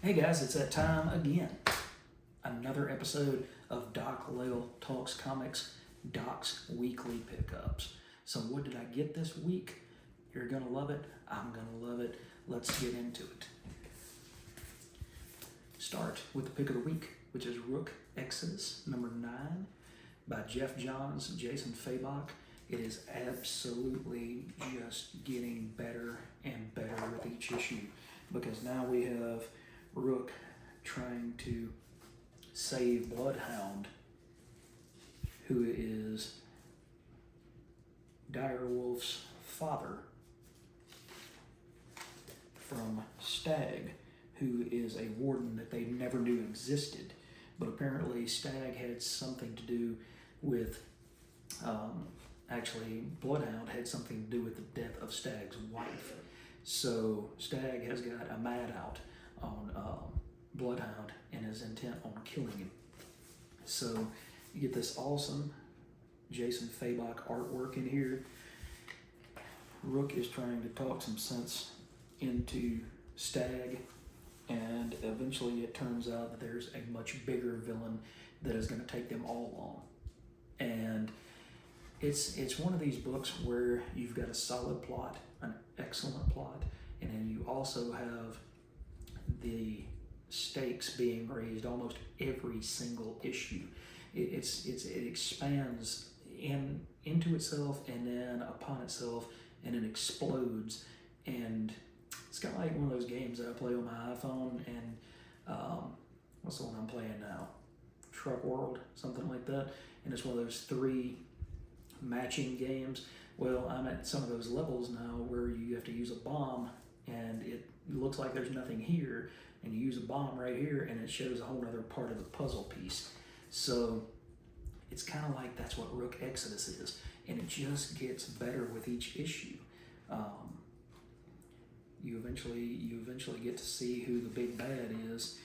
Hey guys, it's that time again. Another episode of Doc Lale Talks Comics, Doc's Weekly Pickups. So what did I get this week? You're gonna love it. I'm gonna love it. Let's get into it. Start with the pick of the week, which is Rook, Yesssss, number 9 by Jeff Johns, Jason Fabok. It is absolutely just getting better and better with each issue because now we have Rook trying to save Bloodhound, who is Direwolf's father, from Stag, who is a warden that they never knew existed. But apparently Stag had something to do with, actually Bloodhound had something to do with the death of Stag's wife. So Stag has got a mad out on Bloodhound and is intent on killing him. So you get this awesome Jason Fabok artwork in here. Rook is trying to talk some sense into Stag, and eventually it turns out that there's a much bigger villain that is going to take them all on. And it's one of these books where you've got a solid plot, an excellent plot, and then you also have the stakes being raised almost every single issue. It expands into itself and then upon itself, and it explodes. And it's kind of like one of those games that I play on my iPhone, and what's the one I'm playing now? Truck World, something like that. And it's one of those 3 matching games. Well, I'm at some of those levels now where you have to use a bomb, and it looks like there's nothing here, and you use a bomb right here, and it shows a whole other part of the puzzle piece. So it's kind of like that's what Rook Yesssss is, and it just gets better with each issue. You eventually get to see who the big bad is,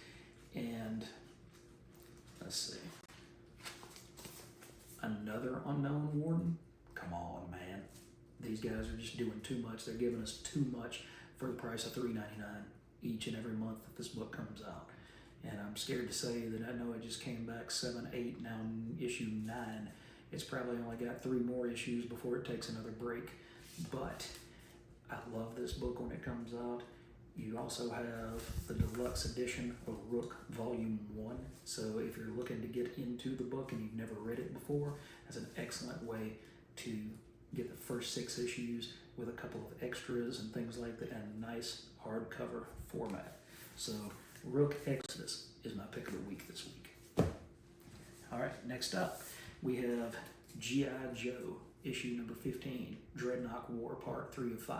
and let's see, another unknown warden. Come on, man, these guys are just doing too much. They're giving us too much for the price of $3.99 each and every month that this book comes out. And I'm scared to say that I know it just came back 7, 8, now issue 9. It's probably only got 3 more issues before it takes another break. But I love this book when it comes out. You also have the deluxe edition of Rook Volume 1. So if you're looking to get into the book and you've never read it before, that's an excellent way to get the first 6 issues with a couple of extras and things like that, and a nice hardcover format. So Rook Yesssss is my pick of the week this week. All right, next up we have G.I. Joe issue number 15, Dreadnought War Part 3 of 5.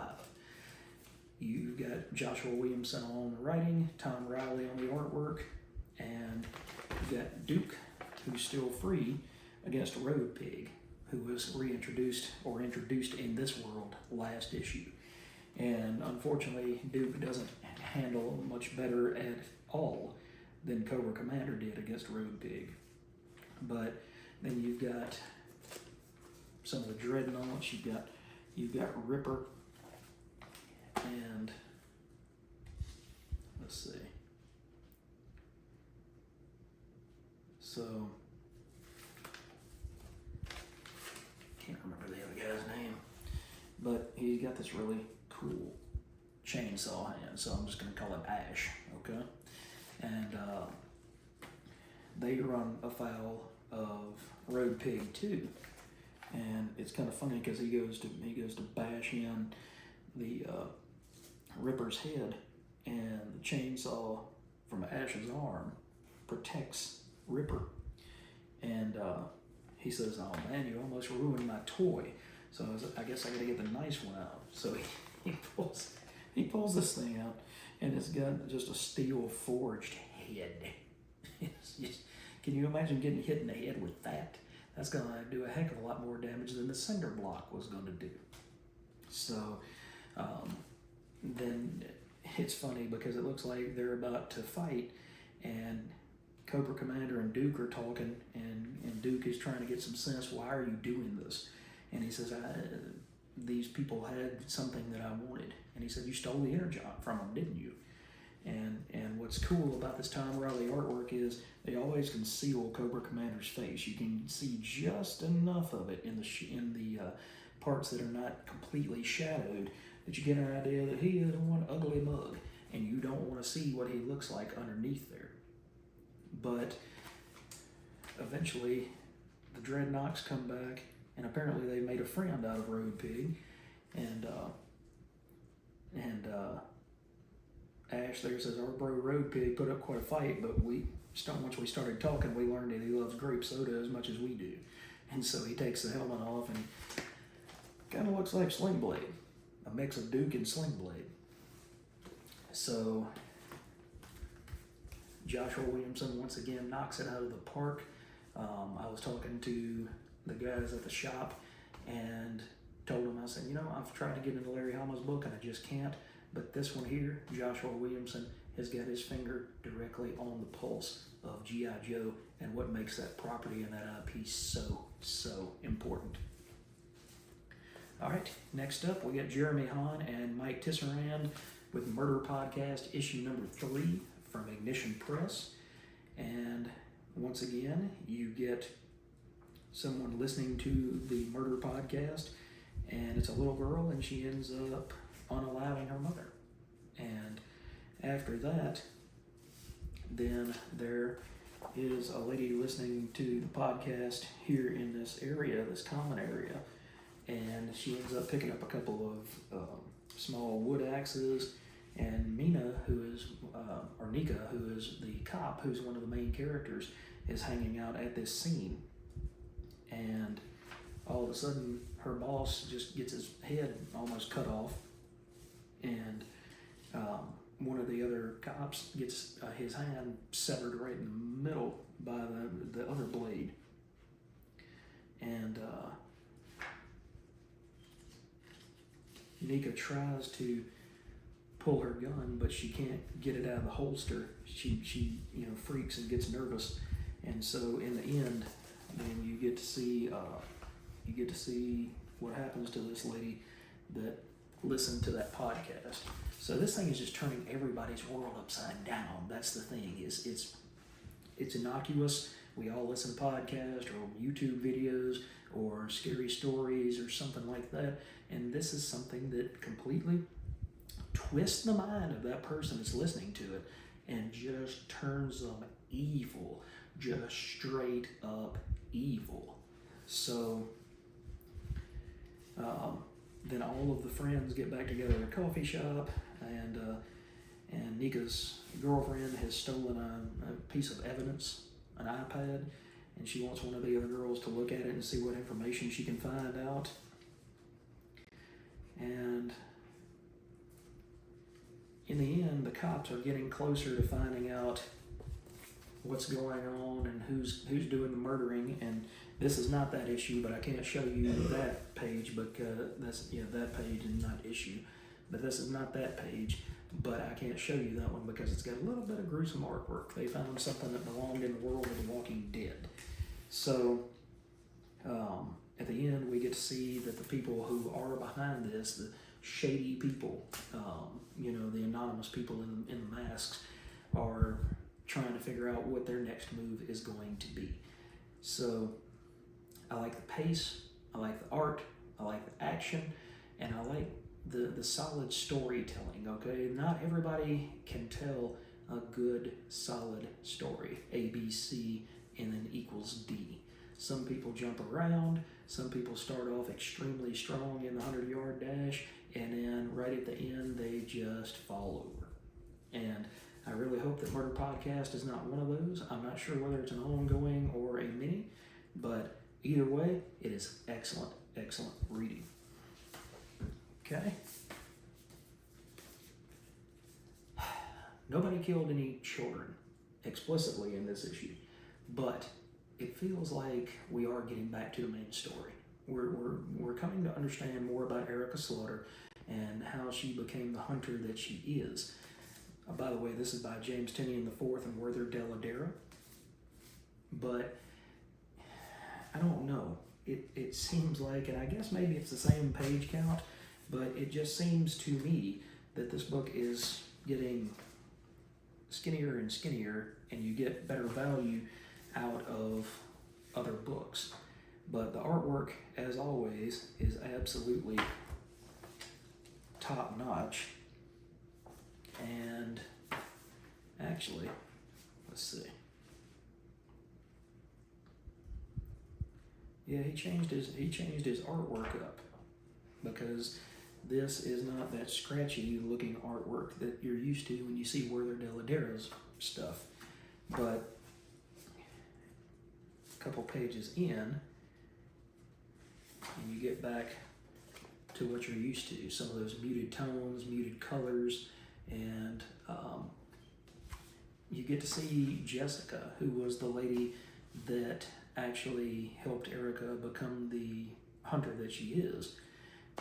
You've got Joshua Williamson on the writing, Tom Riley on the artwork, and you've got Duke, who's still free, against Road Pig, who was reintroduced or introduced in this world last issue. And unfortunately, Duke doesn't handle much better at all than Cobra Commander did against Road Pig. But then you've got some of the Dreadnoughts. You've got Ripper, and let's see. So can't remember the other guy's name, but he's got this really cool chainsaw hand, so I'm just going to call him Ash, okay? And they run afoul of Road Pig too, and it's kind of funny because he goes to bash in the Ripper's head, and the chainsaw from Ash's arm protects Ripper, and he says, "Oh man, you almost ruined my toy." So I guess I got to get the nice one out. So he pulls this thing out, and it's got just a steel forged head. Can you imagine getting hit in the head with that? That's going to do a heck of a lot more damage than the cinder block was going to do. So then it's funny because it looks like they're about to fight, and Cobra Commander and Duke are talking, and Duke is trying to get some sense. Why are you doing this? And he says, these people had something that I wanted. And he said, you stole the energon from them, didn't you? And what's cool about this Tom Riley artwork is they always conceal Cobra Commander's face. You can see just enough of it in the parts that are not completely shadowed that you get an idea that he is one ugly mug, and you don't want to see what he looks like underneath there. But eventually, the Dreadnoks come back, and apparently they made a friend out of Road Pig, and Ash there says, our bro Road Pig put up quite a fight, but once we started talking, we learned that he loves grape soda as much as we do. And so he takes the helmet off and kind of looks like Sling Blade, a mix of Duke and Sling Blade. So Joshua Williamson once again knocks it out of the park. I was talking to the guys at the shop and told them, I said, I've tried to get into Larry Hama's book and I just can't. But this one here, Joshua Williamson, has got his finger directly on the pulse of G.I. Joe and what makes that property and that IP so important. All right, next up, we got Jeremy Hahn and Mike Tisserand with Murder Podcast, issue number 3 from Ignition Press. And once again, you get someone listening to the Murder Podcast, and it's a little girl, and she ends up unaliving her mother. And after that, then there is a lady listening to the podcast here in this area, this common area, and she ends up picking up a couple of small wood axes, and Mina, or Nika, who is the cop, who's one of the main characters, is hanging out at this scene. And all of a sudden, her boss just gets his head almost cut off, and one of the other cops gets his hand severed right in the middle by the other blade. And Nika tries to pull her gun, but she can't get it out of the holster. She freaks and gets nervous, and so in the end, then you get to see what happens to this lady that listened to that podcast. So this thing is just turning everybody's world upside down. That's the thing. It's innocuous. We all listen to podcasts or YouTube videos or scary stories or something like that, and this is something that completely twists the mind of that person that's listening to it and just turns them evil, just straight up evil. So then all of the friends get back together at a coffee shop, and Nika's girlfriend has stolen a piece of evidence, an iPad, and she wants one of the other girls to look at it and see what information she can find out. And in the end, the cops are getting closer to finding out what's going on and who's doing the murdering. And this is not that issue, but I can't show you that page because that page is not issue. But this is not that page, but I can't show you that one because it's got a little bit of gruesome artwork. They found something that belonged in the world of The Walking Dead. So at the end, we get to see that the people who are behind this, the shady people, the anonymous people in the masks, are trying to figure out what their next move is going to be. So I like the pace, I like the art, I like the action, and I like the solid storytelling, okay? Not everybody can tell a good, solid story. A, B, C, and then equals D. Some people jump around, some people start off extremely strong in the 100-yard dash, and then right at the end, they just fall over. And I really hope that Murder Podcast is not one of those. I'm not sure whether it's an ongoing or a mini, but either way, it is excellent, excellent reading. Okay. Nobody killed any children explicitly in this issue, but it feels like we are getting back to the main story. We're coming to understand more about Erica Slaughter and how she became the hunter that she is. By the way, this is by James Tinian IV and Werther Deladera. But I don't know. It seems like, and I guess maybe it's the same page count, but it just seems to me that this book is getting skinnier and skinnier, and you get better value out of other books. But the artwork, as always, is absolutely top notch. And actually, let's see. Yeah, he changed his artwork up, because this is not that scratchy looking artwork that you're used to when you see Werther Dell'Edera's stuff. But a couple pages in, and you get back to what you're used to, some of those muted tones, muted colors, and you get to see Jessica, who was the lady that actually helped Erica become the hunter that she is.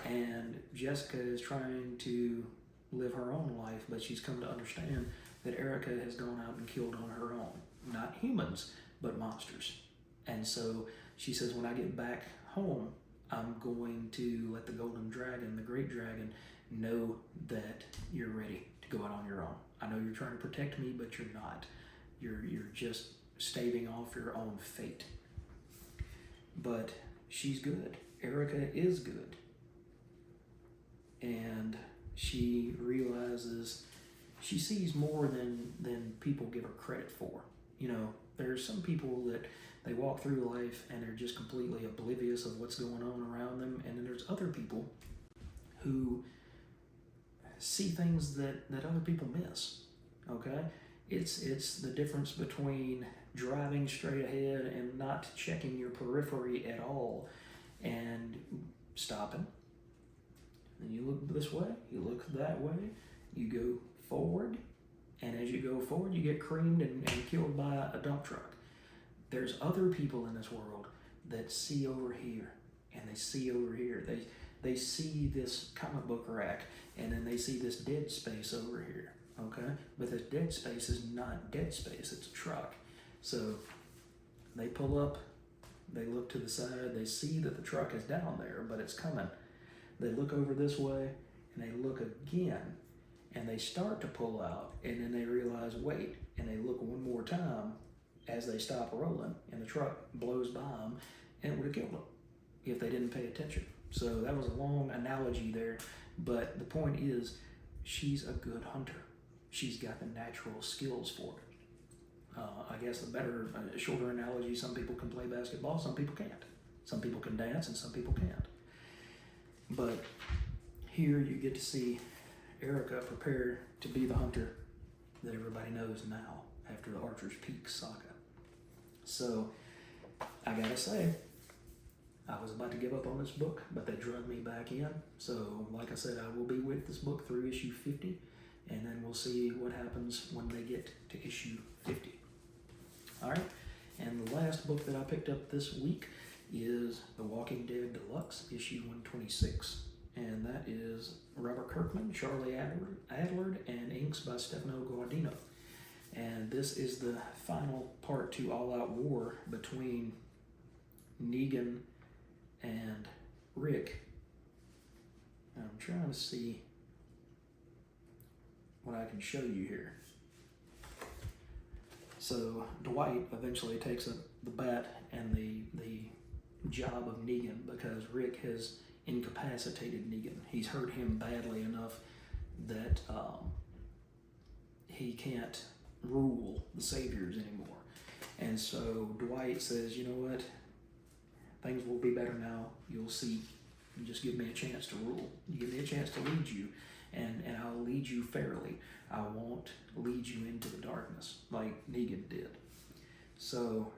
And Jessica is trying to live her own life, but she's come to understand that Erica has gone out and killed on her own. Not humans, but monsters. And so she says, when I get back home, I'm going to let the golden dragon, the great dragon, know that you're ready to go out on your own. I know you're trying to protect me, but you're not. You're just staving off your own fate. But she's good. Erica is good. And she realizes, she sees more than people give her credit for. You know, there's some people that they walk through life and they're just completely oblivious of what's going on around them. And then there's other people who see things that other people miss, okay? It's the difference between driving straight ahead and not checking your periphery at all and stopping. And you look this way, you look that way, you go forward, and as you go forward, you get creamed and killed by a dump truck. There's other people in this world that see over here, and they see over here. They see this comic book rack, and then they see this dead space over here, okay? But this dead space is not dead space, it's a truck. So they pull up, they look to the side, they see that the truck is down there, but it's coming. They look over this way, and they look again, and they start to pull out, and then they realize, wait, and they look one more time as they stop rolling, and the truck blows by them, and it would have killed them if they didn't pay attention. So that was a long analogy there, but the point is, she's a good hunter. She's got the natural skills for it. I guess the better, shorter analogy, some people can play basketball, some people can't. Some people can dance, and some people can't. But here you get to see Erica prepare to be the hunter that everybody knows now after the Archer's Peak saga. So I gotta say, I was about to give up on this book, but they drug me back in. So like I said, I will be with this book through issue 50, and then we'll see what happens when they get to issue 50. All right, and the last book that I picked up this week is The Walking Dead Deluxe, issue 126, and that is Robert Kirkman, Charlie Adlard, and inks by Stefano Guardino. And this is the final part to All Out War between Negan and Rick. I'm trying to see what I can show you here. So Dwight eventually takes up the bat and the job of Negan, because Rick has incapacitated Negan. He's hurt him badly enough that he can't rule the Saviors anymore. And so Dwight says, you know what, things will be better now, you'll see. You just give me a chance to rule. You give me a chance to lead you, and I'll lead you fairly. I won't lead you into the darkness like Negan did. So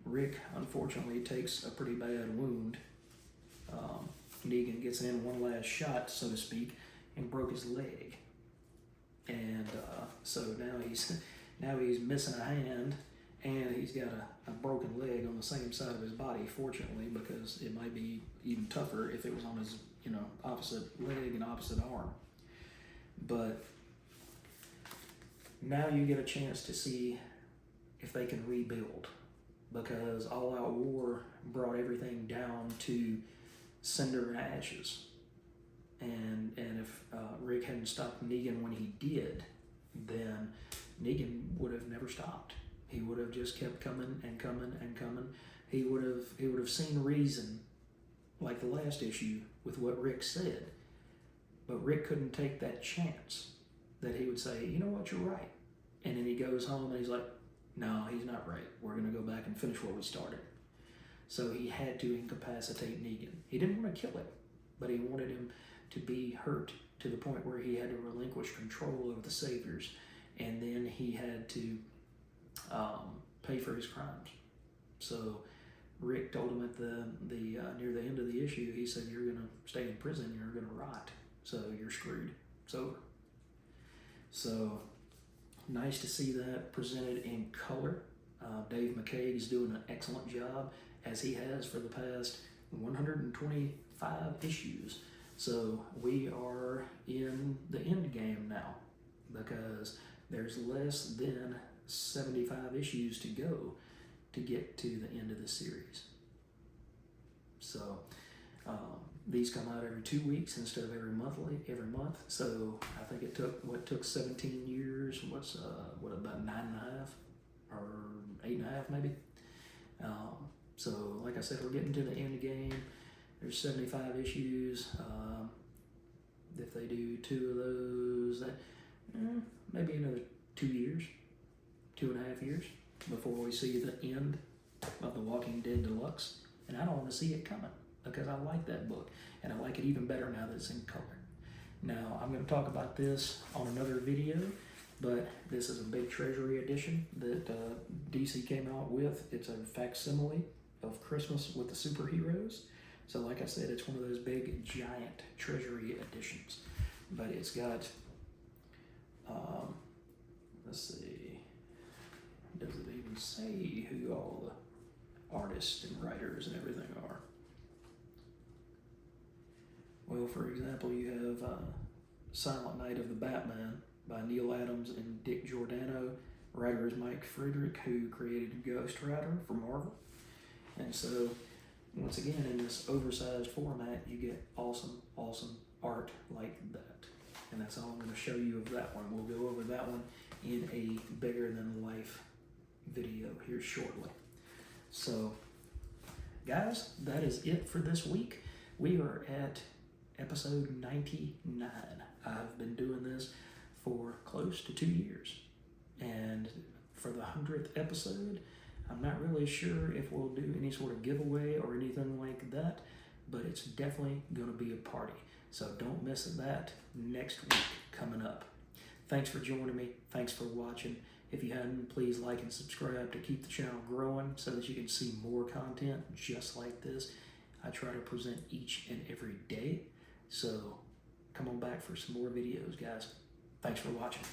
Rick, unfortunately, takes a pretty bad wound. Negan gets in one last shot, so to speak, and broke his leg. And so now he's missing a hand, and he's got a broken leg on the same side of his body, fortunately, because it might be even tougher if it was on his, opposite leg and opposite arm. But now you get a chance to see if they can rebuild, because All Out War brought everything down to cinder and ashes. And if Rick hadn't stopped Negan when he did, then Negan would have never stopped. He would have just kept coming and coming and coming. He would have seen reason, like the last issue, with what Rick said. But Rick couldn't take that chance that he would say, you know what, you're right. And then he goes home and he's like, no, he's not right. We're going to go back and finish where we started. So he had to incapacitate Negan. He didn't want to kill him, but he wanted him to be hurt to the point where he had to relinquish control over the Saviors. And then he had to pay for his crimes. So Rick told him at the near the end of the issue, he said, you're going to stay in prison, you're going to rot. So you're screwed. It's over. So nice to see that presented in color. Dave McCaig is doing an excellent job, as he has for the past 125 issues. So we are in the end game now, because there's less than 75 issues to go to get to the end of the series. So these come out every 2 weeks instead of every month. So I think it took 17 years. About 9.5 or 8.5 maybe. So like I said, we're getting to the end game. There's 75 issues. If they do 2 of those, maybe another 2 years, 2.5 years before we see the end of The Walking Dead Deluxe. And I don't want to see it coming, because I like that book, and I like it even better now that it's in color. Now, I'm going to talk about this on another video, but this is a big Treasury edition that DC came out with. It's a facsimile of Christmas with the superheroes. So like I said, it's one of those big, giant Treasury editions. But it's got, let's see, does it even say who all the artists and writers and everything are? Well, for example, you have Silent Night of the Batman by Neil Adams and Dick Giordano. Writer is Mike Friedrich, who created Ghost Rider for Marvel. And so, once again, in this oversized format, you get awesome, awesome art like that. And that's all I'm going to show you of that one. We'll go over that one in a bigger-than-life video here shortly. So, guys, that is it for this week. We are at episode 99. I've been doing this for close to 2 years. And for the 100th episode, I'm not really sure if we'll do any sort of giveaway or anything like that, but it's definitely going to be a party. So don't miss that next week coming up. Thanks for joining me. Thanks for watching. If you hadn't, please like and subscribe to keep the channel growing so that you can see more content just like this. I try to present each and every day. So come on back for some more videos, guys. Thanks for watching.